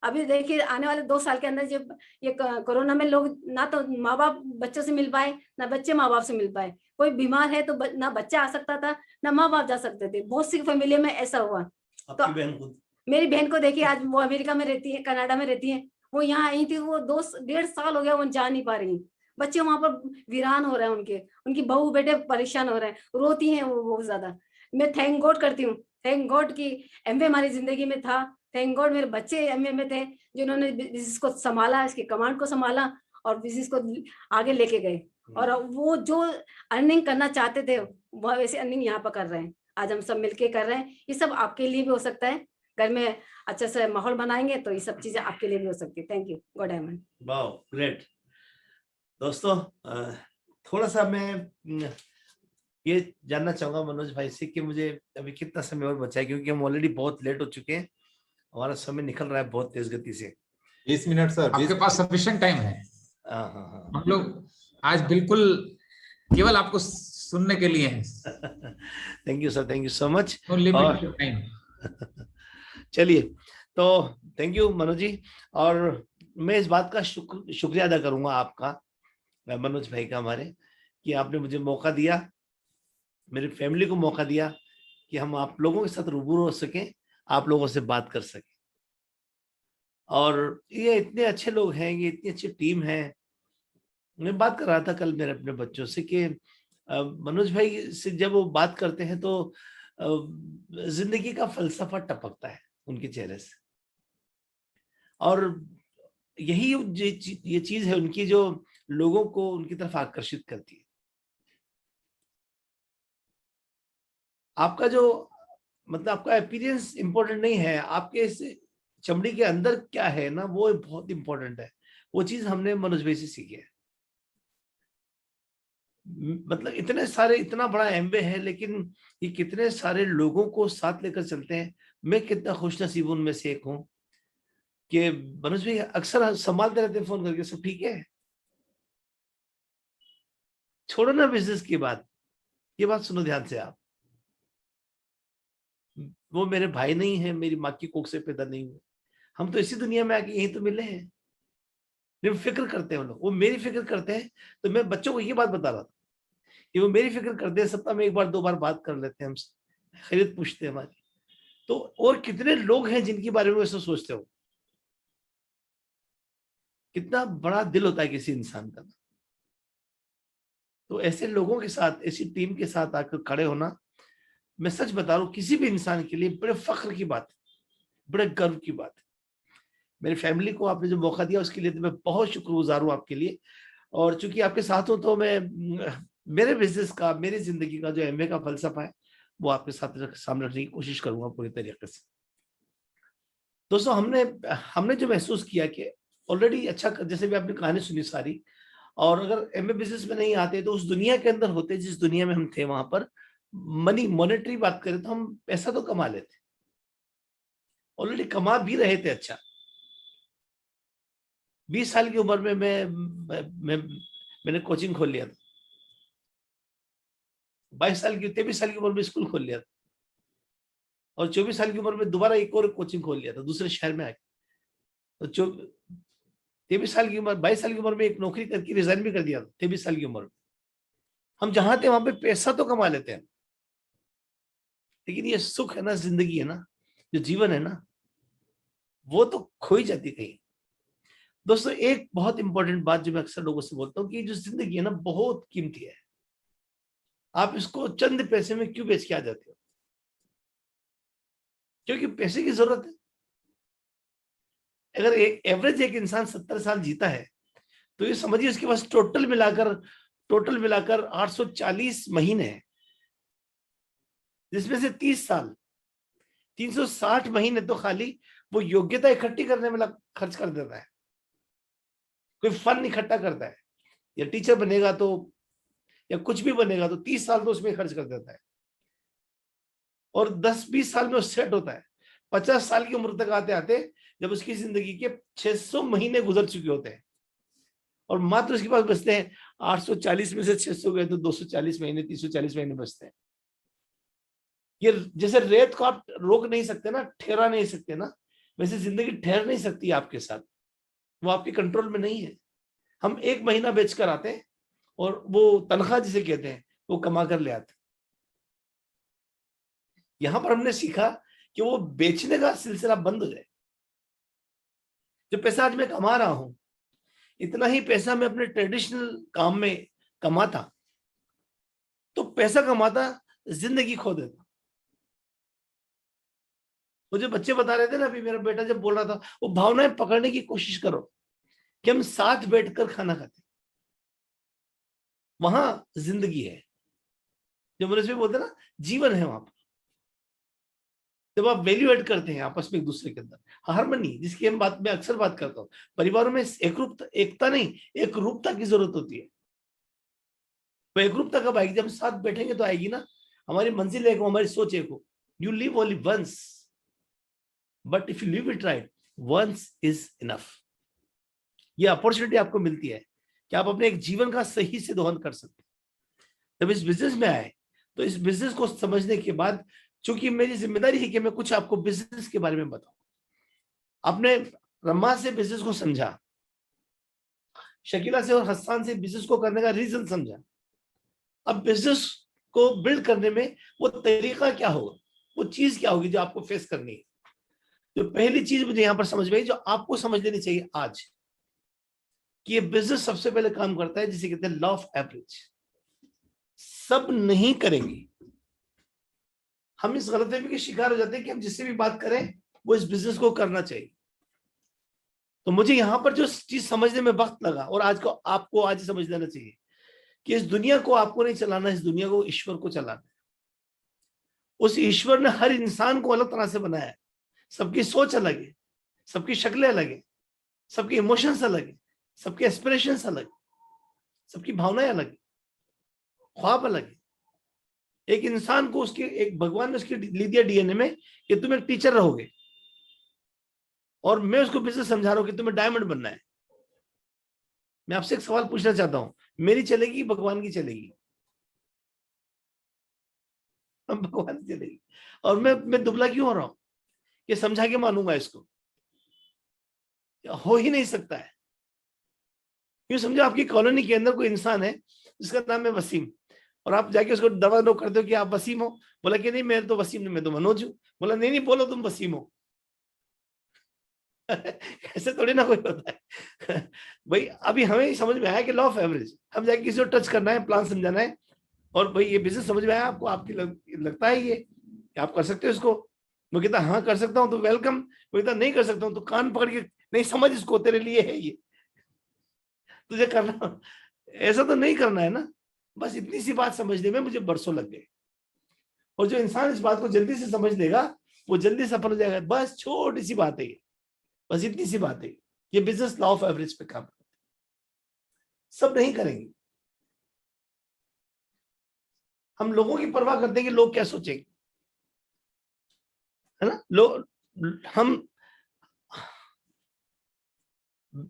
अभी देखिए आने वाले 2 साल के अंदर जब ये कोरोना में लोग ना तो माँ बाप बच्चों से मिल पाए, ना बच्चे माँ बाप से मिल पाए। कोई बीमार है तो ना बच्चा आ सकता था, ना माँ बाप जा सकते थे। बहुत सी फैमिली में ऐसा हुआ। तो मेरी बहन को देखिए, आज वो अमेरिका में रहती है, कनाडा में रहती है, वो यहाँ आई थी, वो 2-1.5 साल हो गया वो जा नहीं पा रही। बच्चे वहां पर वीरान हो रहे हैं, उनकी बहू बेटे परेशान हो रहे हैं, रोती हैं वो बहुत ज्यादा। मैं थैंक गॉड करती हूँ, थैंक गॉड की एमवे हमारी जिंदगी में था, थैंक गॉड मेरे बच्चे एमवे में थे, जिन्होंने बिजनेस को संभाला, इसकी कमांड को संभाला और बिजनेस को आगे लेके गए। और वो जो अर्निंग करना चाहते थे वो वैसे अर्निंग यहाँ पर कर रहे हैं। आज हम सब मिलके कर रहे हैं। ये सब आपके लिए भी हो सकता है, घर में अच्छा से माहौल बनाएंगे तो ये सब चीजें आपके लिए भी हो सकती है। Thank you, God diamond. Wow, great. दोस्तों, थोड़ा सा मैं ये जानना चाहूंगा मनोज भाई से कि मुझे अभी कितना समय और बचा है, क्योंकि हम ऑलरेडी बहुत लेट हो चुके हैं, हमारा समय निकल रहा है बहुत तेज गति से। 20 मिनट सर, आपके पास सफिशिएंट टाइम है। हाँ। हम लोग आज बिल्कुल केवल आपको सुनने के लिए हैं। Thank you sir, thank you so much. No limited time. चलिए, तो थैंक यू मनोज जी। और मैं इस बात का शुक्रिया अदा करूंगा आपका, मनोज भाई का, हमारे, कि आपने मुझे मौका दिया, मेरी फैमिली को मौका दिया कि हम आप लोगों के साथ रूबरू हो सकें, आप लोगों से बात कर सकें। और ये इतने अच्छे लोग हैं, ये इतनी अच्छी टीम है। मैं बात कर रहा था कल मेरे अपने बच्चों से कि मनोज भाई से जब वो बात करते हैं तो जिंदगी का फलसफा टपकता है उनके चेहरे से। और यही ये चीज है उनकी जो लोगों को उनकी तरफ आकर्षित करती है। आपका जो मतलब आपका अपीयरेंस इंपॉर्टेंट नहीं है, आपके इस चमड़ी के अंदर क्या है ना, वो बहुत इंपॉर्टेंट है। वो चीज हमने मनोज भाई से सीखी है। मतलब इतने सारे, इतना बड़ा एमवे है, लेकिन ये कितने सारे लोगों को साथ लेकर चलते हैं। मैं कितना खुश नसीब उनमें से एक हूं कि मनोज भाई अक्सर संभालते रहते हैं फोन करके, सब ठीक है, छोड़ो ना बिजनेस की बात, ये बात सुनो ध्यान से आप। वो मेरे भाई नहीं है, मेरी माँ की कोख से पैदा नहीं हुए, हम तो इसी दुनिया में आके यहीं तो मिले हैं। लेकिन फिक्र करते हैं वो लोग, वो मेरी फिक्र करते हैं। तो मैं बच्चों को ये बात बता रहा था कि वो मेरी फिक्र करते हैं, सप्ताह में एक बार दो बार बात कर लेते हैं हमसे, खैरियत पूछते हैं हमारी। तो और कितने लोग हैं जिनके बारे में वैसे सोचते हो। कितना बड़ा दिल होता है किसी इंसान का। तो ऐसे लोगों के साथ, ऐसी टीम के साथ आकर खड़े होना, मैं सच बता रहा हूँ, किसी भी इंसान के लिए बड़े फख्र की बात है, बड़े गर्व की बात है। मेरी फैमिली को आपने जो मौका दिया उसके लिए तो मैं बहुत शुक्रगुजार हूँ आपके लिए। और चूंकि आपके साथ हूँ तो मैं मेरे बिजनेस का, मेरी जिंदगी का जो एमवे का फलसफा है वो आपके साथ सामने रखने की कोशिश करूंगा पूरी तरीके से। दोस्तों, हमने जो महसूस किया कि ऑलरेडी अच्छा, जैसे भी आपने कहानी सुनी सारी, और अगर एमवे बिजनेस में नहीं आते तो उस दुनिया के अंदर होते जिस दुनिया में हम थे, वहां पर मॉनेटरी बात करें तो हम पैसा तो कमा लेते, ऑलरेडी कमा भी रहे थे। अच्छा, 20 साल की उम्र में मैंने कोचिंग खोल लिया था। 23 साल की उम्र में स्कूल खोल लिया था। और 24 साल की उम्र में दोबारा एक और कोचिंग खोल लिया था दूसरे शहर में आके। तो 23 साल की उम्र, 22 साल की उम्र में एक नौकरी करके रिजाइन भी कर दिया था 23 साल की उम्र में। हम जहां थे वहां पे पैसा तो कमा लेते हैं, लेकिन ये सुख है ना, जिंदगी है ना, जो जीवन है ना, वो तो खो ही जाती कहीं। दोस्तों, एक बहुत इंपॉर्टेंट बात जो मैं अक्सर लोगों से बोलता हूँ कि जो जिंदगी है ना, बहुत कीमती है। आप इसको चंद पैसे में क्यों बेच के आ जाते हो? क्योंकि पैसे की जरूरत है। अगर एक इंसान 70 साल जीता है तो ये समझिए उसके पास टोटल मिलाकर 840 महीने हैं, जिसमें से 30 साल, 360 महीने तो खाली वो योग्यता इकट्ठी करने में खर्च कर देता है। कोई फन इकट्ठा करता है, या टीचर बनेगा तो, या कुछ भी बनेगा तो 30 साल तो उसमें खर्च कर देता है, और 10-20 साल में वो सेट होता है। 50 साल की उम्र तक आते आते जब उसकी जिंदगी के 600 महीने गुजर चुके होते हैं और मात्र उसके पास बचते हैं 840 में से 600 गए तो 240 महीने, 340 महीने बचते हैं। ये जैसे रेत को आप रोक नहीं सकते ना, ठहरा नहीं सकते ना, वैसे जिंदगी ठहर नहीं सकती आपके साथ, वो आपके कंट्रोल में नहीं है। हम 1 महीना बेचकर आते हैं और वो तनख्वाह जिसे कहते हैं वो कमा कर ले आते। यहां पर हमने सीखा कि वो बेचने का सिलसिला बंद हो जाए। जो पैसा आज मैं कमा रहा हूं, इतना ही पैसा मैं अपने ट्रेडिशनल काम में कमाता तो पैसा कमाता, जिंदगी खो देता। मुझे बच्चे बता रहे थे ना, अभी मेरा बेटा जब बोल रहा था, वो भावनाएं पकड़ने की कोशिश करो कि हम साथ बैठकर खाना खाते, वहां जिंदगी है। जो मनोज भाई बोलते ना, जीवन है वहां पर। जब आप वैल्यू एड करते हैं आपस में एक दूसरे के अंदर, हार्मनी, जिसकी मैं अक्सर बात करता हूँ, परिवारों में एकता नहीं, एक रूपता की जरूरत होती है। वो एक रूपता कब आएगी? जब हम साथ बैठेंगे तो आएगी ना। हमारी मंजिल एक हो, हमारी सोच एक हो। You live only once, but if you live it right, once is enough. ये अपॉर्चुनिटी आपको मिलती है कि आप अपने एक जीवन का सही से दोहन कर सकते हैं। जब इस बिजनेस में आए तो इस बिजनेस को समझने के बाद, चूंकि मेरी जिम्मेदारी है कि मैं कुछ आपको बिजनेस के बारे में बताऊं, आपने रमा से बिजनेस को समझा, शकीला से और हस्सान से बिजनेस को करने का रीजन समझा। अब बिजनेस को बिल्ड करने में वो तरीका क्या होगा, वो चीज क्या होगी जो आपको फेस करनी है। जो पहली चीज मुझे यहां पर समझ में आई, जो आपको समझ लेनी चाहिए आज, कि ये बिजनेस सबसे पहले काम करता है जिसे कहते हैं लॉ ऑफ एवरेज। सब नहीं करेंगे। हम इस गलतफहमी के शिकार हो जाते हैं कि हम जिससे भी बात करें वो इस बिजनेस को करना चाहिए। तो मुझे यहां पर जो चीज समझने में वक्त लगा, और आज को आपको आज ही समझ लेना चाहिए कि इस दुनिया को आपको नहीं चलाना, इस दुनिया को ईश्वर को चलाना है। उस ईश्वर ने हर इंसान को अलग तरह से बनाया है। सबकी सोच अलग है, सबकी शक्लें अलग है, सबके इमोशंस अलग है, सबके एस्पिरेशंस अलग, सबकी भावनाएं अलग है, ख्वाब अलग है। एक इंसान को उसके एक भगवान ने उसके लिख दिया डीएनए में कि तुम एक टीचर रहोगे, और मैं उसको बिजनेस समझा रहा हूं कि तुम्हें डायमंड बनना है। मैं आपसे एक सवाल पूछना चाहता हूं, मेरी चलेगी भगवान की चलेगी? भगवान की चलेगी। और मैं दुबला क्यों हो रहा हूं? ये समझा के मानूंगा इसको? हो ही नहीं सकता है। क्यों? समझो आपकी कॉलोनी के अंदर कोई इंसान है जिसका नाम है वसीम, और आप जाके उसको दवा नो करते हो कि आप वसीम हो। बोला कि नहीं मैं तो वसीम नहीं, मैं तो मनोज हूं। बोला नहीं नहीं बोलो तुम वसीम हो। ऐसे थोड़ी ना कोई होता है। भाई अभी हमें समझ में आया कि लॉ ऑफ एवरेज, हम जाके किसी को टच करना है, प्लान समझाना है, और भाई ये बिजनेस समझ में आया आपको, आपकी लगता है ये कि आप कर सकते हो इसको? वो कहता हाँ कर सकता हूँ तो वेलकम। वो कहता नहीं कर सकता हूँ तो कान पकड़ के नहीं समझ इसको, तेरे लिए है ये, तुझे करना। ऐसा तो नहीं करना है ना। बस इतनी सी बात समझने में मुझे बरसों लग गए। और जो इंसान इस बात को जल्दी से समझ लेगा वो जल्दी सफल हो जाएगा। बस छोटी सी बात है ये, बस इतनी सी बात है। ये बिजनेस लॉ ऑफ एवरेज पे काम करता है। सब नहीं करेंगे। हम लोगों की परवाह करते हैं कि लोग क्या सोचेंगे, है ना। हम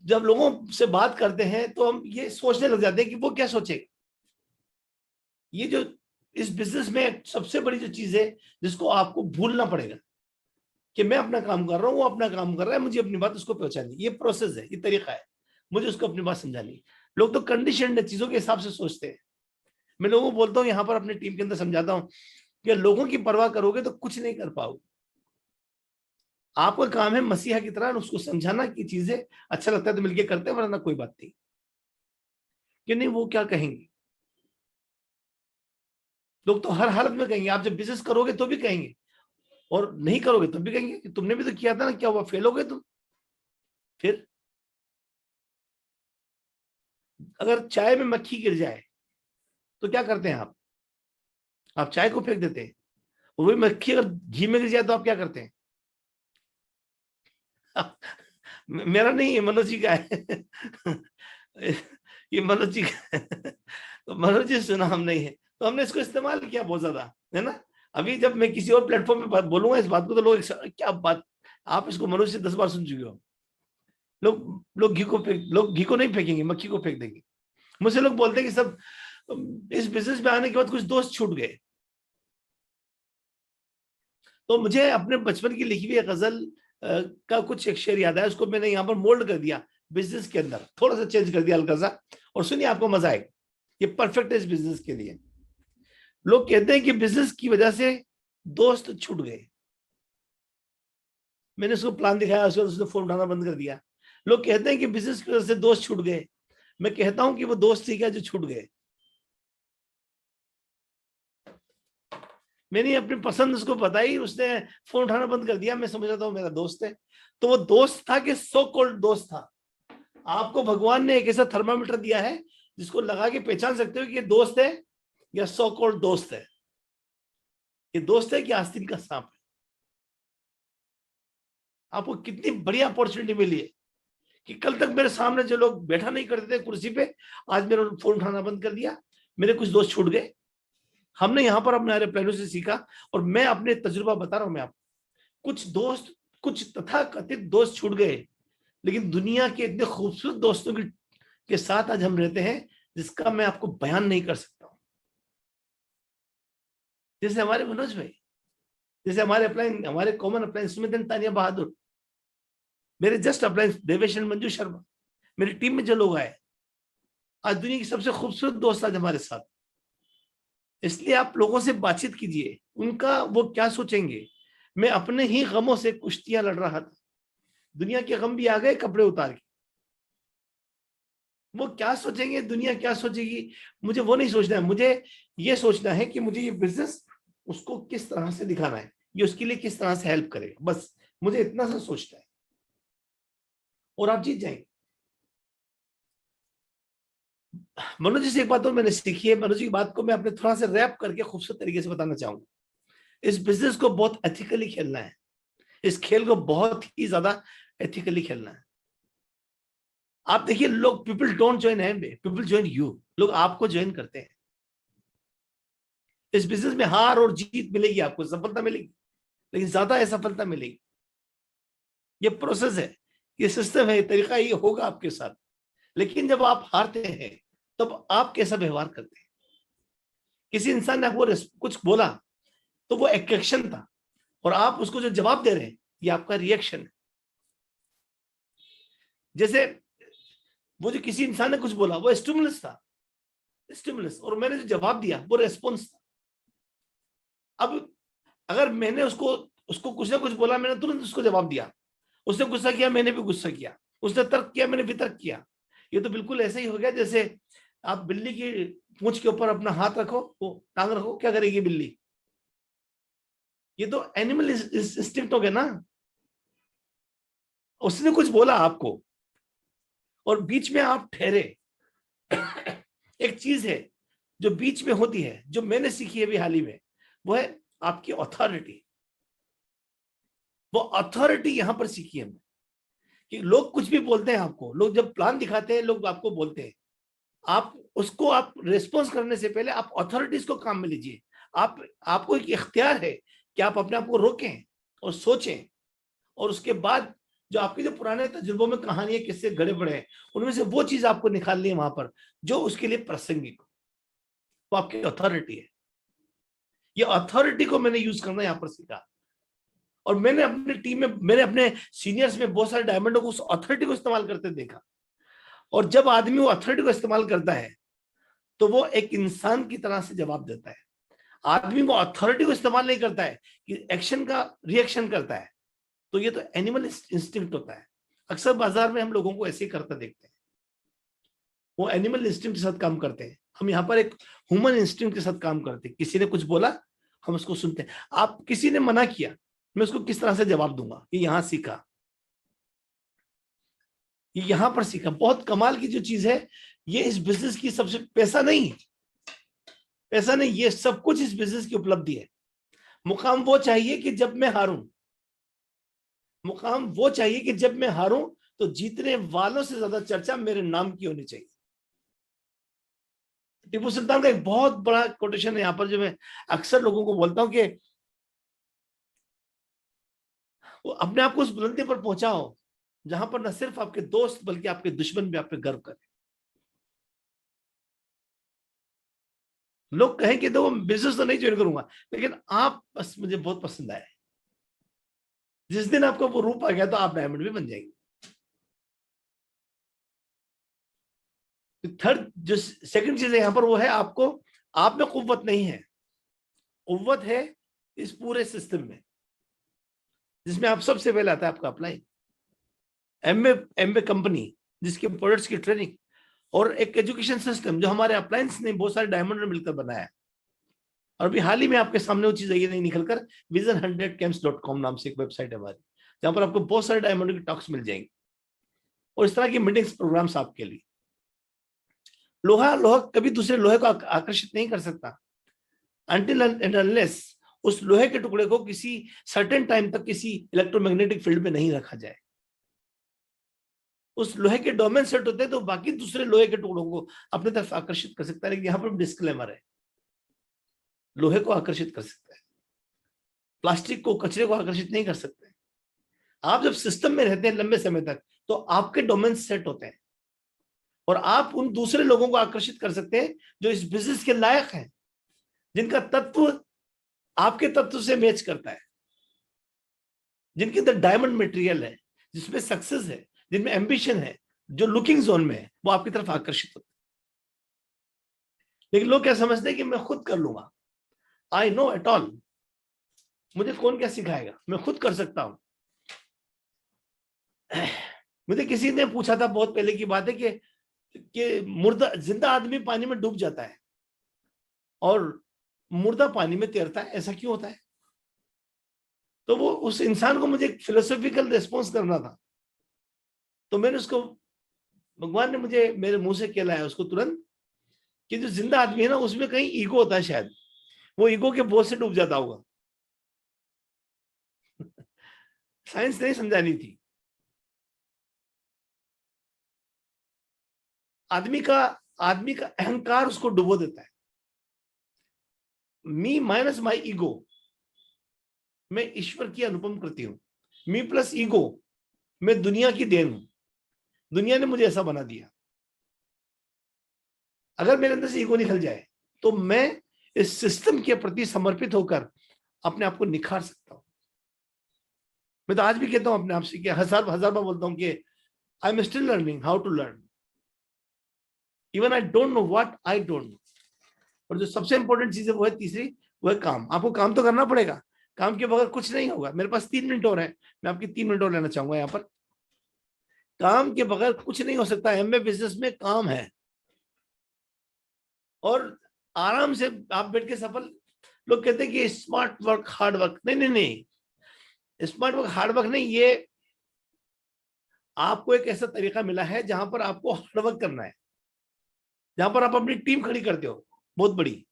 जब लोगों से बात करते हैं तो हम ये सोचने लग जाते हैं कि वो क्या सोचेगा। ये जो इस बिजनेस में सबसे बड़ी जो चीज है जिसको आपको भूलना पड़ेगा कि मैं अपना काम कर रहा हूँ, वो अपना काम कर रहा है, मुझे अपनी बात उसको पहुंचानी। ये प्रोसेस है, ये तरीका है, मुझे उसको अपनी बात समझानी। लोग तो कंडीशन चीजों के हिसाब से सोचते हैं। मैं लोगों को बोलता हूँ, यहाँ पर अपने टीम के अंदर समझाता हूँ कि लोगों की परवाह करोगे तो कुछ नहीं कर पाओगे। आपका काम है मसीहा की तरह उसको समझाना कि चीजें अच्छा लगता है तो मिलके करते हैं, वरना कोई बात नहीं। कि नहीं वो क्या कहेंगे, लोग तो हर हालत में कहेंगे। आप जब बिजनेस करोगे तो भी कहेंगे, और नहीं करोगे तो भी कहेंगे कि तुमने भी तो किया था ना, क्या हुआ फेल हो गए तुम? फिर अगर चाय में मक्खी गिर जाए तो क्या करते हैं आप चाय को फेंक देते हैं। और वही मक्खी अगर घी में गिर जाए तो आप क्या करते हैं? मेरा नहीं है, मनोज जी का है। ये मनोज जी का है। तो मनोज जी सुना हम नहीं है, तो हमने इसको इस्तेमाल किया बहुत ज्यादा, है ना। अभी जब मैं किसी और प्लेटफॉर्म पे बोलूंगा इस बात को तो लोग क्या बात, आप इसको मनोज से 10 बार सुन चुके हो। लोग घी को नहीं फेंकेंगे, मक्खी को फेंक देंगे। मुझसे लोग बोलते हैं कि सब इस बिजनेस में आने के बाद कुछ दोस्त छूट गए। तो मुझे अपने बचपन की लिखी हुई गजल का कुछ एक शेर याद है, उसको मैंने यहाँ पर मोल्ड कर दिया बिजनेस के अंदर, थोड़ा सा चेंज कर दिया हल्का सा, और सुनिए आपको मजा आएगा। ये परफेक्ट है इस बिजनेस के लिए। लोग कहते हैं कि बिजनेस की वजह से दोस्त छूट गए। मैंने उसको प्लान दिखाया, उसने फोन उठाना बंद कर दिया। लोग कहते हैं कि बिजनेस की वजह से दोस्त छूट गए। मैं कहता हूं कि वो दोस्त ही क्या जो छूट गए। मैंने अपनी पसंद उसको बताई, उसने फोन उठाना बंद कर दिया। मैं समझ रहा था वो मेरा दोस्त है। तो वो दोस्त था कि सो कॉल्ड दोस्त था। आपको भगवान ने एक ऐसा थर्मामीटर दिया है जिसको लगा के पहचान सकते हो कि ये दोस्त है या सो कॉल्ड दोस्त है। ये दोस्त है कि आस्तीन का सांप है। आपको कितनी बढ़िया अपॉर्चुनिटी मिली है कि कल तक मेरे सामने जो लोग बैठा नहीं करते थे कुर्सी पे, आज मेरा फोन उठाना बंद कर दिया। मेरे कुछ दोस्त छूट गए। हमने यहाँ पर अपने एरोप्लेनों से सीखा, और मैं अपने तजुर्बा बता रहा हूं। मैं आपको कुछ दोस्त, कुछ तथाकथित दोस्त छूट गए, लेकिन दुनिया के इतने खूबसूरत दोस्तों के साथ आज हम रहते हैं जिसका मैं आपको बयान नहीं कर सकता हूं। जैसे हमारे मनोज भाई, जैसे हमारे कॉमन अप्लायंस सुमित तानिया बहादुर, मेरे जस्ट अप्लायंस देवेश मंजू शर्मा, मेरी टीम में जो लोग आए, आज दुनिया की सबसे खूबसूरत दोस्त आज हमारे साथ। इसलिए आप लोगों से बातचीत कीजिए, उनका वो क्या सोचेंगे। मैं अपने ही गमों से कुश्तियां लड़ रहा था, दुनिया के गम भी आ गए कपड़े उतार के। वो क्या सोचेंगे, दुनिया क्या सोचेगी, मुझे वो नहीं सोचना है। मुझे ये सोचना है कि मुझे ये बिजनेस उसको किस तरह से दिखाना है, ये उसके लिए किस तरह से हेल्प करेगा, बस मुझे इतना सा सोचना है और आप जीत जाएंगे। मनोज जी से एक बात और मैंने सीखी है, मनोज जी की बात को मैं अपने थोड़ा सा रैप करके खूबसूरत तरीके से बताना चाहूंगा। इस बिजनेस को बहुत एथिकली खेलना है, इस खेल को बहुत ही ज्यादा एथिकली खेलना है। आप देखिए, लोग people don't join Amway, people join you. लोग आपको ज्वाइन करते हैं। इस बिजनेस में हार और जीत मिलेगी, आपको सफलता मिलेगी, लेकिन ज्यादा असफलता मिलेगी। ये प्रोसेस है, ये सिस्टम है, ये तरीका, ये होगा आपके साथ। लेकिन जब आप हारते हैं तब आप कैसा व्यवहार करते हैं। किसी इंसान ने आपको कुछ बोला तो वो एक एक्शन था, और आप उसको जो जवाब दे रहे हैं ये आपका रिएक्शन है। जैसे वो जो किसी इंसान ने कुछ बोला वो स्टिमुलस था, स्टिमुलस, और मैंने जो जवाब दिया वो रेस्पॉन्स था। अब अगर मैंने उसको उसको कुछ ना कुछ बोला, मैंने तुरंत उसको जवाब दिया, उसने गुस्सा किया, मैंने भी गुस्सा किया, उसने तर्क किया, मैंने भी तर्क किया। ये तो बिल्कुल ऐसे ही हो गया जैसे आप बिल्ली की पूंछ के ऊपर अपना हाथ रखो, वो टांग रखो, क्या करेगी बिल्ली? ये तो एनिमल इंस्टिंक्ट हो गया ना। उसने कुछ बोला आपको और बीच में आप ठहरे। एक चीज है जो बीच में होती है, जो मैंने सीखी है अभी हाल ही में, वो है आपकी अथॉरिटी। वो अथॉरिटी यहां पर सीखी है हमने, कि लोग कुछ भी बोलते हैं आपको, लोग जब प्लान दिखाते हैं, लोग आपको बोलते हैं, आप उसको आप रिस्पॉन्स करने से पहले आप अथॉरिटीज को काम में लीजिए। आपको एक इख्तियार है कि आप अपने आप को रोकें और सोचें, और उसके बाद जो आपके जो पुराने तजुर्बों में कहानियां किससे गड़े पड़े हैं, उनमें से वो चीज आपको निकालनी है वहां पर जो उसके लिए प्रासंगिक, वो आपकी अथॉरिटी है। ये अथॉरिटी को मैंने यूज करना यहां पर सीखा, और मैंने अपनी टीम में, मैंने अपने सीनियर्स में बहुत सारे डायमंडों को उस अथॉरिटी को इस्तेमाल करते देखा। और जब आदमी वो अथॉरिटी को इस्तेमाल करता है तो वो एक इंसान की तरह से जवाब देता है। आदमी वो अथॉरिटी को इस्तेमाल नहीं करता है कि एक्शन का रिएक्शन करता है, तो ये तो एनिमल इंस्टिंक्ट होता है। अक्सर बाजार में हम लोगों को ऐसे ही करता देखते हैं, वो एनिमल इंस्टिंक्ट के साथ काम करते हैं। हम यहाँ पर एक ह्यूमन इंस्टिंक्ट के साथ काम करते हैं। किसी ने कुछ बोला, हम उसको सुनते हैं। आप किसी ने मना किया, मैं उसको किस तरह से जवाब दूंगा, ये यहां सीखा, ये यहां पर सीखा। बहुत कमाल की जो चीज है, ये इस बिजनेस की सबसे, पैसा नहीं, पैसा नहीं, ये सब कुछ इस बिजनेस की उपलब्धि है। मुकाम वो चाहिए कि जब मैं हारूं, मुकाम वो चाहिए कि जब मैं हारूं तो जीतने वालों से ज्यादा चर्चा मेरे नाम की होनी चाहिए। टीपू सुल्तान का एक बहुत बड़ा कोटेशन है यहाँ पर, जो मैं अक्सर लोगों को बोलता हूं कि वो अपने आप को उस बुलंदी पर पहुंचाओ जहां पर न सिर्फ आपके दोस्त बल्कि आपके दुश्मन भी आप पे गर्व करें। लोग कहें कि दो बिजनेस तो नहीं ज्वाइन करूंगा, लेकिन आप बस मुझे बहुत पसंद आए। जिस दिन आपको वो रूप आ गया तो आप डायमंड भी बन जाएंगे। थर्ड जो सेकंड चीज है यहां पर, वो है आपको, आप में कुव्वत नहीं है, कुव्वत है इस पूरे सिस्टम में, जिसमें आप सबसे पहले आता है आपका अप्लाई एमबे कंपनी, जिसके प्रोडक्ट्स की ट्रेनिंग, और एक एजुकेशन सिस्टम जो हमारे अप्लायंस ने बहुत सारे डायमंड ने मिलकर बनाया है। और अभी हाल ही में आपके सामने वो चीज आई नहीं निकलकर, vision100camps.com नाम से एक वेबसाइट है हमारी, जहां पर आपको बहुत सारे डायमंड की टॉक्स मिल जाएंगे और इस तरह की मीटिंग्स प्रोग्राम्स आपके लिए। लोहा कभी दूसरे लोहे को आकर्षित नहीं कर सकता until and unless उस लोहे के टुकड़े को किसी सर्टेन टाइम तक किसी इलेक्ट्रोमैग्नेटिक फील्ड में नहीं रखा जाए। उस लोहे के डोमेन सेट होते हैं तो बाकी दूसरे लोहे के टुकड़ों को अपने तरफ आकर्षित कर सकता है, लेकिन यहां पर डिस्क्लेमर है, लोहे को आकर्षित कर सकता है, प्लास्टिक को, कचरे को आकर्षित नहीं कर सकते। आप जब सिस्टम में रहते हैं लंबे समय तक तो आपके डोमेन सेट होते हैं, और आप उन दूसरे लोगों को आकर्षित कर सकते हैं जो इस बिजनेस के लायक हैं, जिनका तत्व आपके तत्व से मैच करता है, जिनके अंदर डायमंड मटेरियल है, जिसमें सक्सेस है, जिनमें एम्बिशन है, जो लुकिंग जोन में है, वो आपकी तरफ आकर्षित होते हैं। लेकिन लोग क्या समझते हैं कि मैं खुद कर लूंगा। आई नो एट ऑल, मुझे कौन क्या सिखाएगा, मैं खुद कर सकता हूं। मुझे किसी ने पूछा था, बहुत पहले की बात है, कि मुर्दा जिंदा आदमी पानी में डूब जाता है और मुर्दा पानी में तैरता है, ऐसा क्यों होता है? तो वो उस इंसान को मुझे फिलोसॉफिकल रिस्पॉन्स करना था, तो मैंने उसको, भगवान ने मुझे मेरे मुंह से कहलाया उसको तुरंत, कि जो जिंदा आदमी है ना, उसमें कहीं ईगो होता है, शायद वो ईगो के बोझ से डूब जाता होगा। साइंस नहीं समझानी थी। आदमी का अहंकार उसको डुबो देता है। मी माइनस माई ईगो, मैं ईश्वर की अनुपम कृति हूं। मी प्लस ईगो, मैं दुनिया की देन हूं। दुनिया ने मुझे ऐसा बना दिया। अगर मेरे अंदर से ईगो निकल जाए तो मैं इस सिस्टम के प्रति समर्पित होकर अपने आप को निखार सकता हूं। मैं तो आज भी कहता हूं अपने आप से, कि हजार बार बोलता हूं कि I am still learning how to learn, even I don't know what I don't know. और जो सबसे इंपॉर्टेंट चीज है वो है तीसरी, वो है काम। आपको काम तो करना पड़ेगा, काम के बगैर कुछ नहीं होगा। मेरे पास 3 मिनट और है, मैं आपकी 3 मिनट और लेना चाहूंगा यहाँ पर। काम के बगैर कुछ नहीं हो सकता। एमबीए बिजनेस में काम है, और आराम से आप बैठ के सफल। लोग कहते हैं कि स्मार्ट वर्क हार्ड वर्क, नहीं नहीं नहीं, स्मार्ट वर्क हार्ड वर्क नहीं, ये आपको एक ऐसा तरीका मिला है जहां पर आपको हार्ड वर्क करना है, जहां पर आप अपनी टीम खड़ी करते हो बहुत बड़ी।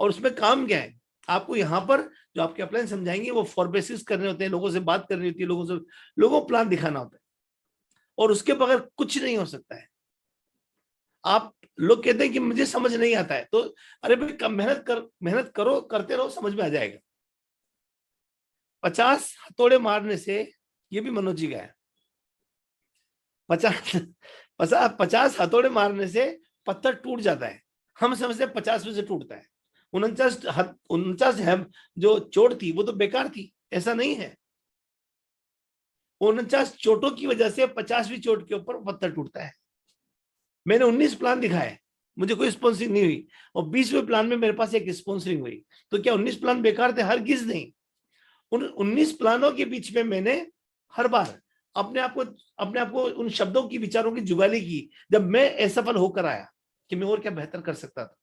और उसमें काम क्या है, आपको यहाँ पर जो आपके अपलाइन समझाएंगे वो फॉरबेसिस करने होते हैं, लोगों से बात करनी होती है, लोगों को प्लान दिखाना होता है, और उसके बगैर कुछ नहीं हो सकता है। आप लोग कहते हैं कि मुझे समझ नहीं आता है, तो अरे भाई मेहनत करो, करते रहो, समझ में आ जाएगा। 50 हथौड़े मारने से, ये भी मनोज जी का है, 50 हथौड़े मारने से पत्थर टूट जाता है। हम समझते हैं 50 में से टूटता है। 49 है जो चोट थी वो तो बेकार थी, ऐसा नहीं है। 49 चोटों की वजह से 50वीं चोट के ऊपर पत्थर टूटता है। मैंने 19 प्लान दिखाए, मुझे कोई स्पॉन्सरिंग नहीं हुई, और 20वें प्लान में मेरे पास एक स्पॉन्सरिंग हुई। तो क्या 19 प्लान बेकार थे? हरगिज नहीं। उन 19 प्लानों के बीच में मैंने हर बार अपने आप को उन शब्दों की, विचारों की जुगाली की, जब मैं असफल होकर आया कि मैं और क्या बेहतर कर सकता था।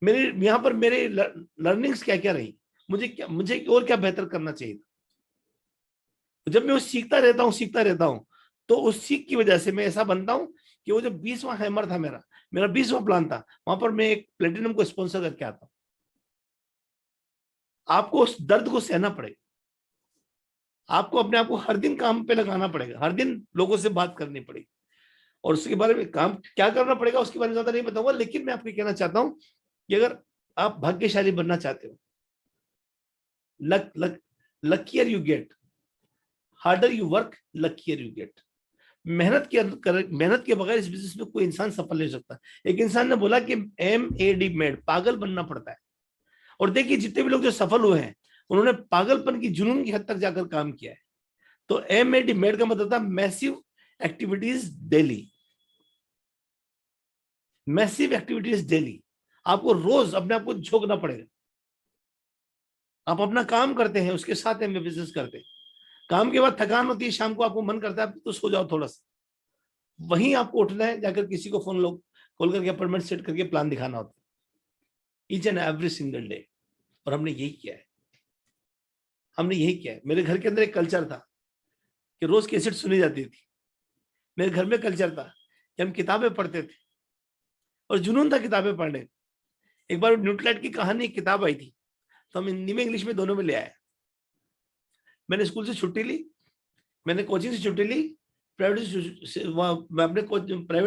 मेरे यहाँ पर मेरे लर्निंग्स क्या क्या रही, मुझे और क्या बेहतर करना चाहिए था। जब मैं वो सीखता रहता हूँ, तो उस सीख की वजह से मैं ऐसा बनता हूँ कि वो जो 20वां हैमर था मेरा 20वां प्लान था, वहां पर मैं एक प्लेटिनम को स्पॉन्सर करके आता हूँ। आपको उस दर्द को सहना पड़ेगा, आपको अपने आप को हर दिन काम पे लगाना पड़ेगा, हर दिन लोगों से बात करनी पड़ेगी, और उसके बारे में काम क्या करना पड़ेगा उसके बारे में ज्यादा नहीं बताऊंगा। लेकिन मैं आपको कहना चाहता हूं कि अगर आप भाग्यशाली बनना चाहते हो, luckier you get, harder you work luckier you get. मेहनत के बगैर इस बिजनेस में कोई इंसान सफल नहीं हो सकता। एक इंसान ने बोला कि MAD मेड, पागल बनना पड़ता है। और देखिए जितने भी लोग जो सफल हुए हैं, उन्होंने पागलपन की, जुनून की हद तक जाकर काम किया है। तो MAD मेड का मतलब था massive activities daily, massive activities daily. आपको रोज अपने आप को झोंकना पड़ेगा। आप अपना काम करते हैं, उसके साथ में बिजनेस करते हैं। काम के बाद थकान होती है, शाम को आपको मन करता है तो सो जाओ थोड़ा सा, वहीं आपको उठना है, जाकर किसी को कॉल करके अपॉइंटमेंट सेट करके प्लान दिखाना होता है, each and every single day. और हमने यही किया है, मेरे घर के अंदर एक कल्चर था कि रोज कैसेट सुनी जाती थी। मेरे घर में कल्चर था कि हम किताबें पढ़ते थे, और जुनून था किताबें पढ़ने। एक बार न्यूटनलाइट की कहानी एक किताब आई थी, तो हम हिंदी में इंग्लिश में दोनों में ले आए। मैंने स्कूल से छुट्टी ली, मैंने कोचिंग से छुट्टी ली, प्राइवेट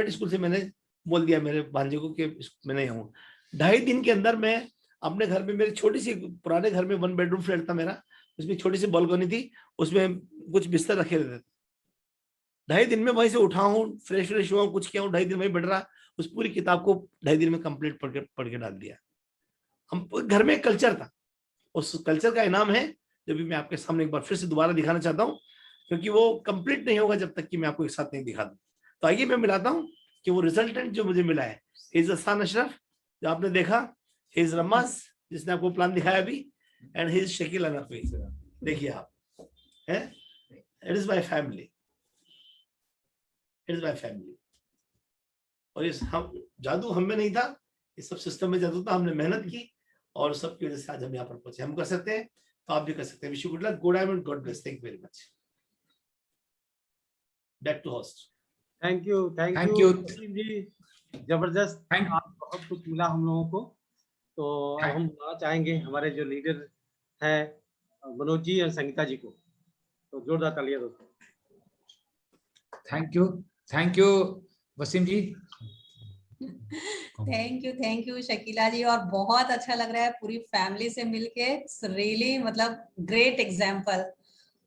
स्कूल से मैंने बोल दिया मेरे भांजे को कि मैं नहीं आऊंगा। 2.5 दिन के अंदर मैं अपने घर में, मेरी छोटी सी, पुराने घर में 1 बेडरूम फ्लैट था मेरा, उसमें छोटी सी बालकनी थी, उसमें कुछ बिस्तर रखे रहते थे। 2.5 दिन में वहीं से उठा हूँ, फ्रेश हुआ, कुछ किया हूँ, 2.5 दिन वहीं बैठ रहा, उस पूरी किताब को 2.5 दिन में कंप्लीट पढ़ के डाल दिया। हम घर में एक कल्चर था, उस कल्चर का इनाम है जो भी मैं आपके सामने एक बार फिर से दोबारा दिखाना चाहता हूँ, क्योंकि वो कंप्लीट नहीं होगा जब तक कि मैं आपको एक साथ नहीं दिखा दूं। तो आइए मैं मिलाता हूँ कि वो रिजल्टेंट जो मुझे मिला है, इज हसन अशरफ जो आपने देखा, हिज रमास जिसने आपको प्लान दिखाया अभी, एंड हिज शकील अनफी। देखिए आप, है, it is my family, it is my family. और इस हम जादू हम में नहीं था, इस सब सिस्टम में जादू था, हमने मेहनत की और सबकी वजह से आज हम यहाँ पर पहुंचे। हम कर सकते हैं तो आप भी कर सकते हैं। Wish you good luck, good diamond, God bless, thank you very much. Back to host. Thank you Thank जी। you. जबरदस्त, Thank- आप बहुत कुछ मिला हम लोगों को। तो अब हम बुलाना चाहेंगे हमारे जो लीडर है मनोज जी और संगीता जी को। तो जोरदार तालियां दोस्तों। Thank you Waseem ji. Thank you Shakila ji. और बहुत अच्छा लग रहा है पूरी फैमिली से मिलके, रियली मतलब ग्रेट एग्जाम्पल।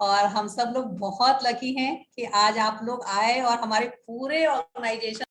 और हम सब लोग बहुत लकी हैं कि आज आप लोग आए और हमारे पूरे ऑर्गेनाइजेशन